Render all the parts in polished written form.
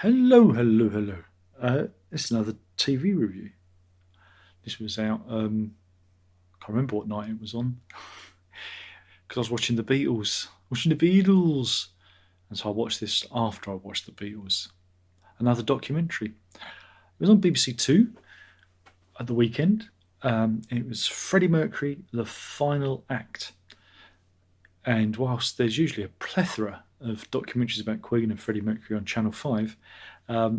Hello, hello, hello. It's another TV review. This was out. I can't remember what night it was on because I was watching the Beatles. Watching the Beatles, and so I watched this after I watched the Beatles. Another documentary. It was on BBC Two at the weekend. It was Freddie Mercury, the final act. And whilst there's usually a plethora of documentaries about Queen and Freddie Mercury on Channel 5,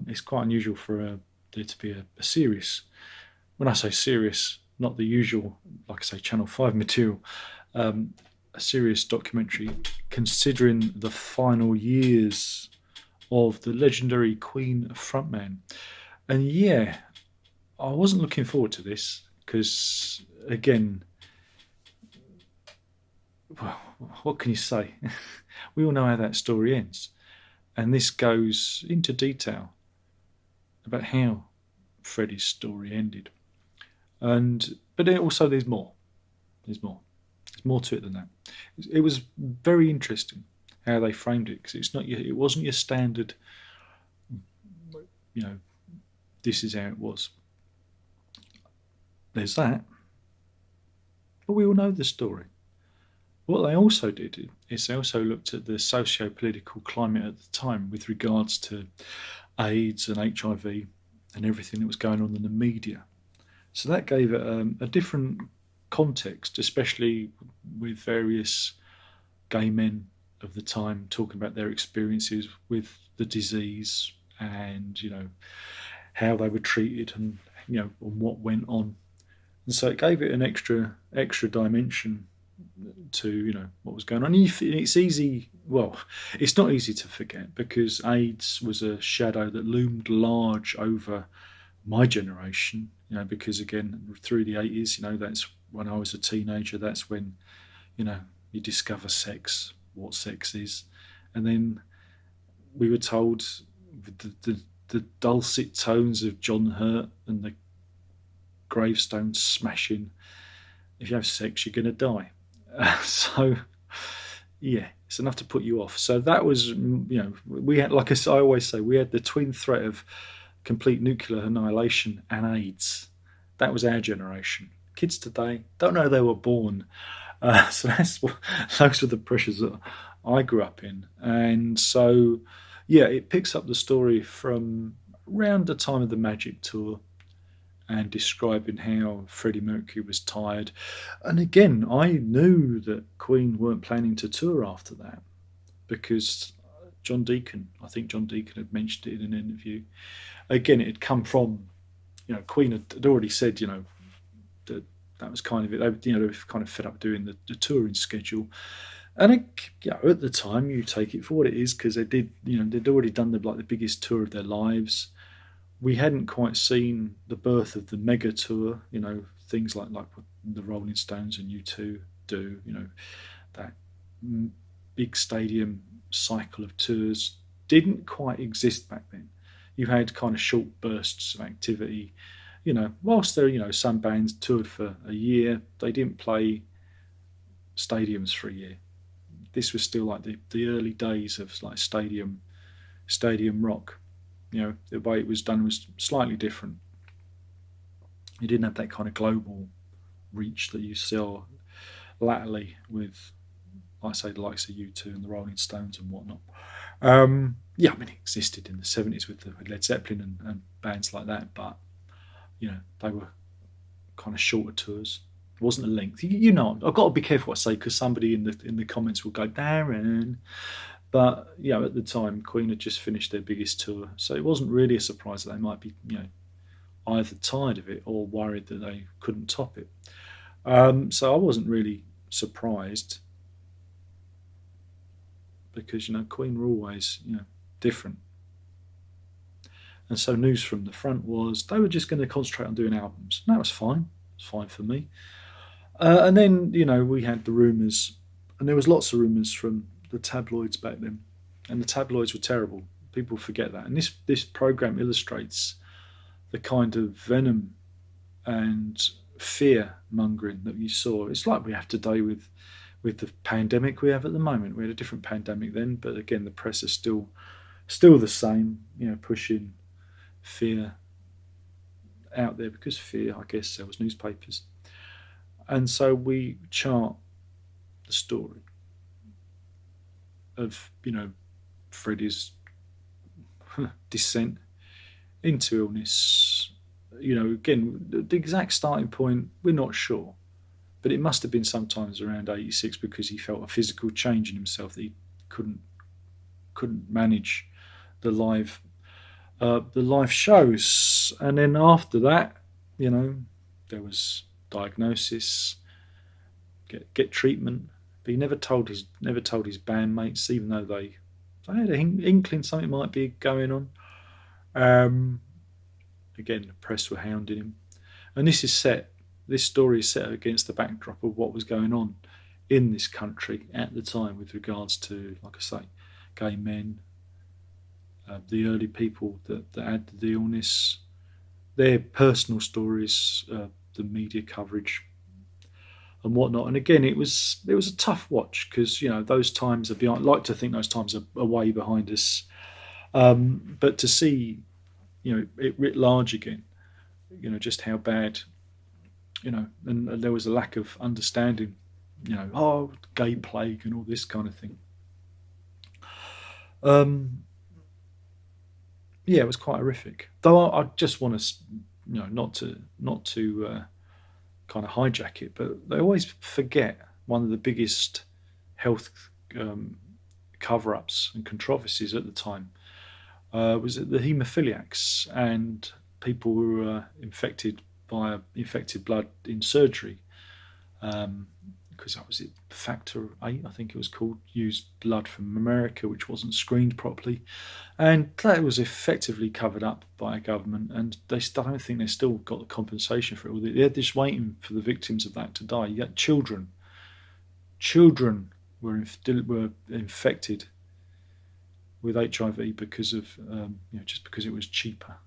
it's quite unusual for there to be a series. When I say serious, not the usual, like I say, Channel 5 material, a serious documentary considering the final years of the legendary Queen frontman. And yeah, I wasn't looking forward to this because, again, well, what can you say? We all know how that story ends. And this goes into detail about how Freddie's story ended. But also there's more. There's more. There's more to it than that. It was very interesting how they framed it because it wasn't your standard, you know, this is how it was. There's that, but we all know the story. What they also did is they also looked at the socio-political climate at the time with regards to AIDS and HIV and everything that was going on in the media. So that gave it a different context, especially with various gay men of the time talking about their experiences with the disease and how they were treated and and what went on. And so it gave it an extra dimension to what was going on. And it's easy. Well, it's not easy to forget because AIDS was a shadow that loomed large over my generation. Because again, through the 80s, that's when I was a teenager. That's when you discover sex, what sex is, and then we were told with the dulcet tones of John Hurt and the gravestones smashing, if you have sex, you're going to die. So, yeah, it's enough to put you off. So that was, we had, like I always say, we had the twin threat of complete nuclear annihilation and AIDS. That was our generation. Kids today don't know they were born. So those were the pressures that I grew up in. And so, yeah, it picks up the story from around the time of the Magic Tour and describing how Freddie Mercury was tired. And again, I knew that Queen weren't planning to tour after that because I think John Deacon had mentioned it in an interview. Again, it had come from, Queen had already said, that that was kind of it. They were kind of fed up doing the touring schedule. And at the time, you take it for what it is because they'd already done the biggest tour of their lives. We hadn't quite seen the birth of the mega tour, things like what the Rolling Stones and U2 do, that big stadium cycle of tours didn't quite exist back then. You had kind of short bursts of activity. Whilst there, some bands toured for a year, they didn't play stadiums for a year. This was still like the early days of like stadium rock. The way it was done was slightly different. You didn't have that kind of global reach that you saw latterly with, like I say, the likes of U2 and the Rolling Stones and whatnot. Yeah, I mean, it existed in the 70s with Led Zeppelin and bands like that, but they were kind of shorter tours. It wasn't a length. I've got to be careful what I say because somebody in the comments will go, Darren. But at the time, Queen had just finished their biggest tour, so it wasn't really a surprise that they might be, either tired of it or worried that they couldn't top it. So I wasn't really surprised because Queen were always different. And so news from the front was they were just going to concentrate on doing albums, and that was fine. It was fine for me. And then we had the rumours, and there was lots of rumours from the tabloids back then, and the tabloids were terrible. People forget that, and this program illustrates the kind of venom and fear mongering that you saw. It's like we have today with the pandemic we have at the moment. We had a different pandemic then, but again, the press is still Still the same, pushing fear out there because fear, I guess, sells newspapers. And so we chart the story of, Freddie's descent into illness. Again, the exact starting point, we're not sure, but it must have been sometimes around 86 because he felt a physical change in himself that he couldn't manage the live shows. And then after that, there was diagnosis, get treatment. But he never told his bandmates, even though they had an inkling something might be going on. Um, Again, the press were hounding him, and this story is set against the backdrop of what was going on in this country at the time with regards to, like I say, gay men, the early people that had the illness, their personal stories, the media coverage and whatnot. And again, it was a tough watch because those times are behind. I'd like to think those times are way behind us, but to see it writ large again, just how bad, and there was a lack of understanding, gay plague and all this kind of thing. Um, yeah, it was quite horrific. Though I just want to, not to kind of hijack it, but they always forget one of the biggest health um, cover-ups and controversies at the time was the haemophiliacs and people who were infected by infected blood in surgery. Because that was it, Factor 8, I think it was called, used blood from America, which wasn't screened properly. And that was effectively covered up by a government, and I don't think they still got the compensation for it. They're just waiting for the victims of that to die. You got children. Children were infected with HIV because of just because it was cheaper,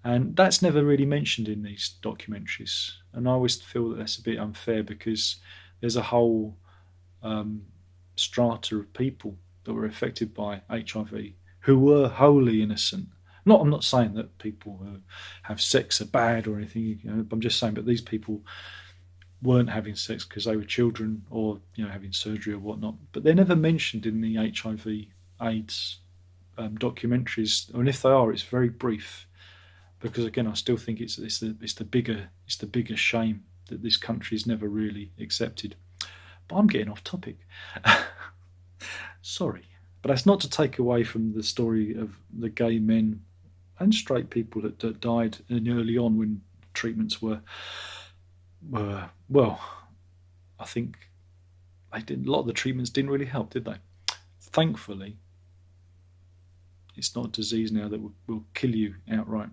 and that's never really mentioned in these documentaries. And I always feel that that's a bit unfair because there's a whole strata of people that were affected by HIV who were wholly innocent. I'm not saying that people who have sex are bad or anything. I'm just saying, but these people weren't having sex because they were children or having surgery or whatnot. But they're never mentioned in the HIV/AIDS documentaries, and if they are, it's very brief. Because again, I still think it's the bigger shame that this country is never really accepted. But I'm getting off topic. Sorry, but that's not to take away from the story of the gay men and straight people that died early on when treatments were well. I think they did. A lot of the treatments didn't really help, did they? Thankfully, it's not a disease now that will kill you outright.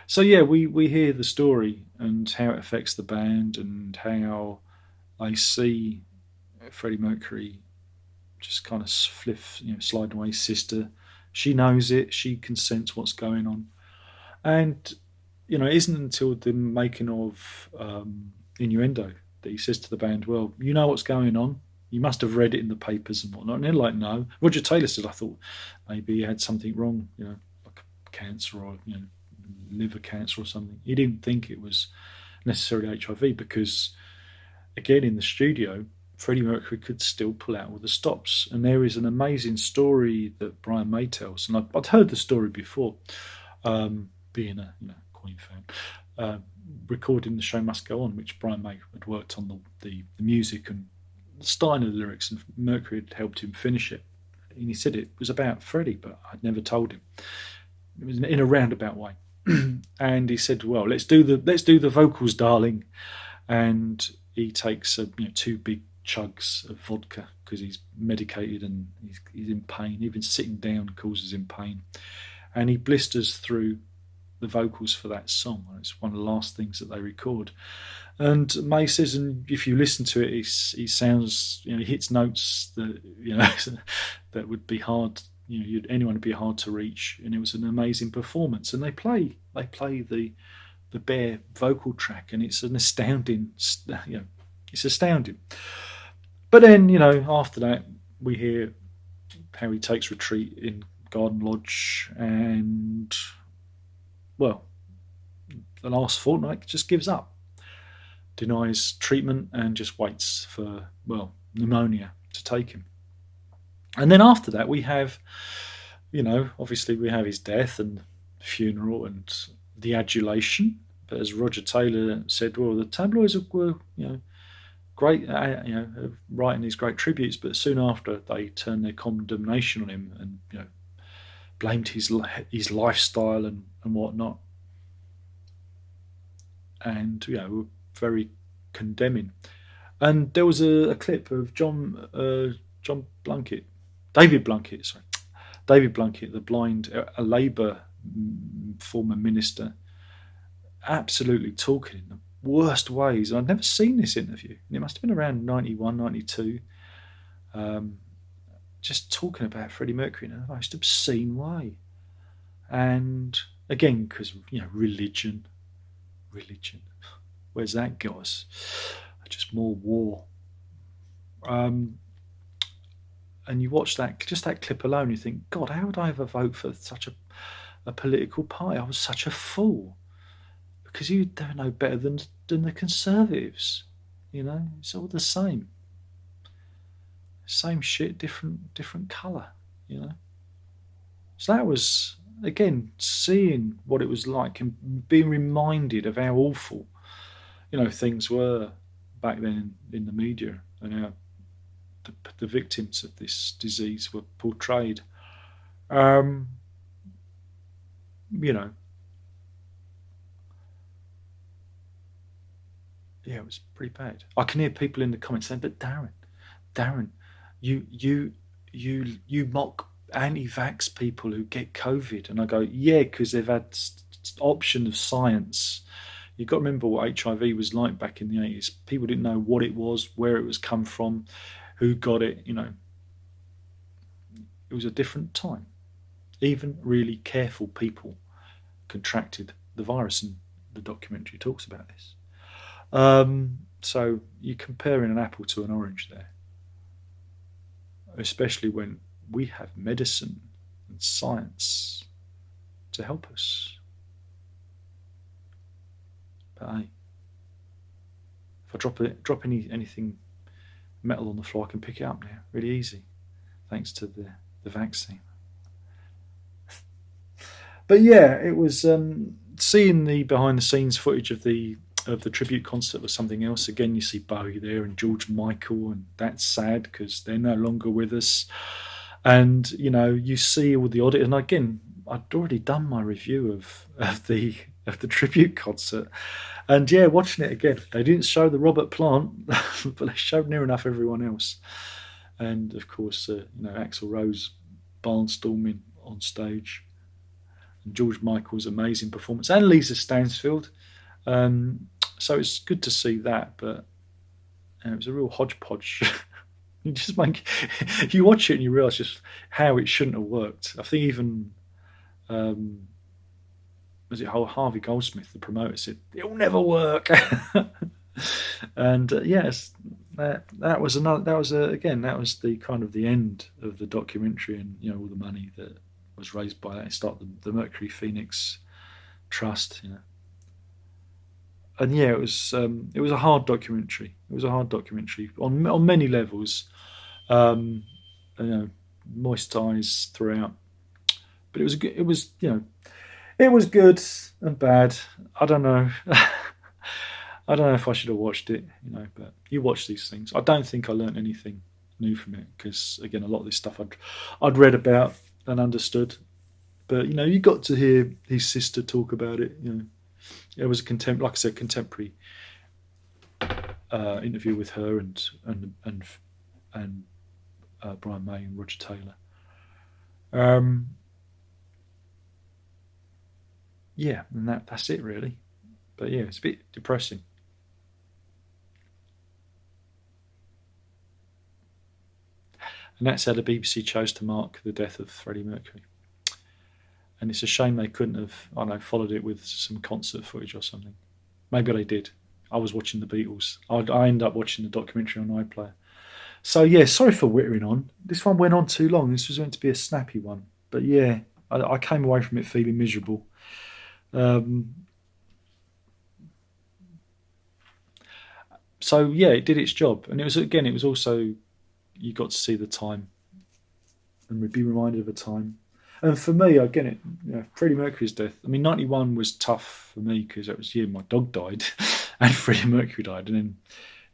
So yeah, we hear the story and how it affects the band and how they see Freddie Mercury just kind of sliding away his sister. She knows it. She can sense what's going on. And, it isn't until the making of Innuendo that he says to the band, well, you know what's going on. You must have read it in the papers and whatnot. And they're like, no. Roger Taylor said, I thought maybe he had something wrong, like cancer or, liver cancer or something. He didn't think it was necessarily HIV because, again, in the studio, Freddie Mercury could still pull out all the stops. And there is an amazing story that Brian May tells. And I'd heard the story before, being a Queen fan. Recording The Show Must Go On, which Brian May had worked on the music and the starting of the lyrics, and Mercury had helped him finish it. And he said it was about Freddie, but I'd never told him. It was in a roundabout way. And he said, well, let's do the vocals, darling. And he takes 2 big chugs of vodka because he's medicated and he's in pain. Even sitting down causes him pain. And he blisters through the vocals for that song. It's one of the last things that they record. And May says, and if you listen to it, he sounds, he hits notes that that would be hard, anyone would be hard to reach. And it was an amazing performance. And they play the bare vocal track, and it's an astounding, it's astounding. But then, after that, we hear how he takes retreat in garden lodge, and well, the last fortnight just gives up, denies treatment, and just waits for pneumonia to take him. And then after that, we have, obviously we have his death and funeral and the adulation. But as Roger Taylor said, well, the tabloids were, great, writing these great tributes, but soon after they turned their condemnation on him and blamed his lifestyle and whatnot, and were very condemning. And there was a clip of John Blunkett, David Blunkett, the blind, a Labour former minister, absolutely talking in the worst ways. And I'd never seen this interview. And it must have been around 91, 92. Just talking about Freddie Mercury in the most obscene way. And again, because, religion. Where's that got us? Just more war. And you watch that clip alone, you think, God, how would I ever vote for such a political party? I was such a fool. Because they're no better than the Conservatives. It's all the same. Same shit, different colour. So that was, again, seeing what it was like and being reminded of how awful, things were back then in the media, and how the victims of this disease were portrayed. Yeah, it was pretty bad. I can hear people in the comments saying, "But Darren, you mock anti-vax people who get COVID," and I go, "Yeah, because they've had option of science." You've got to remember what HIV was like back in the 80s. People didn't know what it was, where it was come from, who got it. It was a different time. Even really careful people contracted the virus, and the documentary talks about this. So you're comparing an apple to an orange there, especially when we have medicine and science to help us. But hey, if I drop anything metal on the floor, I can pick it up now, really easy, thanks to the vaccine. But yeah, it was seeing the behind the scenes footage of the tribute concert was something else. Again, you see Bowie there and George Michael, and that's sad because they're no longer with us. And you see all the audit. And again, I'd already done my review of the tribute concert, and yeah, watching it again, they didn't show the Robert Plant, but they showed near enough everyone else. And of course, Axl Rose barnstorming on stage, and George Michael's amazing performance, and Lisa Stansfield. So it's good to see that, but it was a real hodgepodge. You watch it and you realise just how it shouldn't have worked. I think even was it Harvey Goldsmith, the promoter, said it'll never work. And yes, that was the kind of the end of the documentary, and all the money that was raised by that. It started the Mercury Phoenix Trust, And yeah, it was a hard documentary. It was a hard documentary on many levels. Moist eyes throughout, but it was good and bad. I don't know. I don't know if I should have watched it, but you watch these things. I don't think I learnt anything new from it because, again, a lot of this stuff I'd read about and understood, but you got to hear his sister talk about it. It was a contemporary interview with her and Brian May and Roger Taylor. Yeah, and that's it really. But yeah, it's a bit depressing. And that's how the BBC chose to mark the death of Freddie Mercury. And it's a shame they couldn't have, followed it with some concert footage or something. Maybe they did. I was watching the Beatles. I ended up watching the documentary on iPlayer. So yeah, sorry for whittering on. This one went on too long. This was meant to be a snappy one. But yeah, I came away from it feeling miserable. Um, so yeah, it did its job, and it was also, you got to see the time and be reminded of a time. And for me, again, Freddie Mercury's death. I mean, '91 was tough for me because that was the year my dog died, and Freddie Mercury died, and then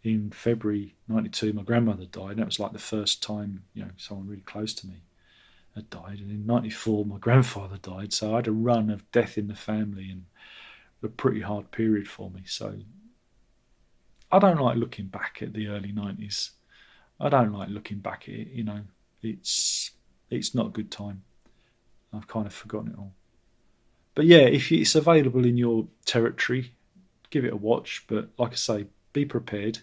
in February '92, my grandmother died, and that was like the first time someone really close to me had died. And in '94, my grandfather died, so I had a run of death in the family and a pretty hard period for me. So I don't like looking back at the early '90s. I don't like looking back at it. It's not a good time. I've kind of forgotten it all. But yeah, if it's available in your territory, give it a watch. But like I say, be prepared.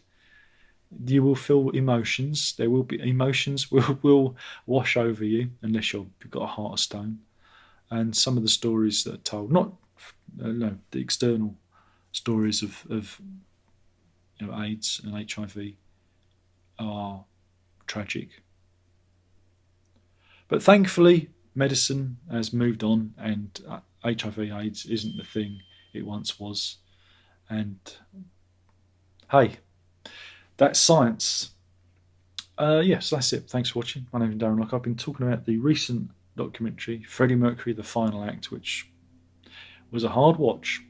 You will feel emotions. There will be emotions will wash over you unless you've got a heart of stone. And some of the stories that are told, not no, the external stories of AIDS and HIV are tragic. But thankfully, medicine has moved on, and HIV/AIDS isn't the thing it once was. And hey, that's science. Yes, that's it. Thanks for watching. My name is Darren Locke. I've been talking about the recent documentary, Freddie Mercury, The Final Act, which was a hard watch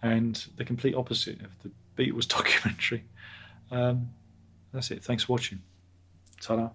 and the complete opposite of the Beatles documentary. That's it. Thanks for watching. Ta-da.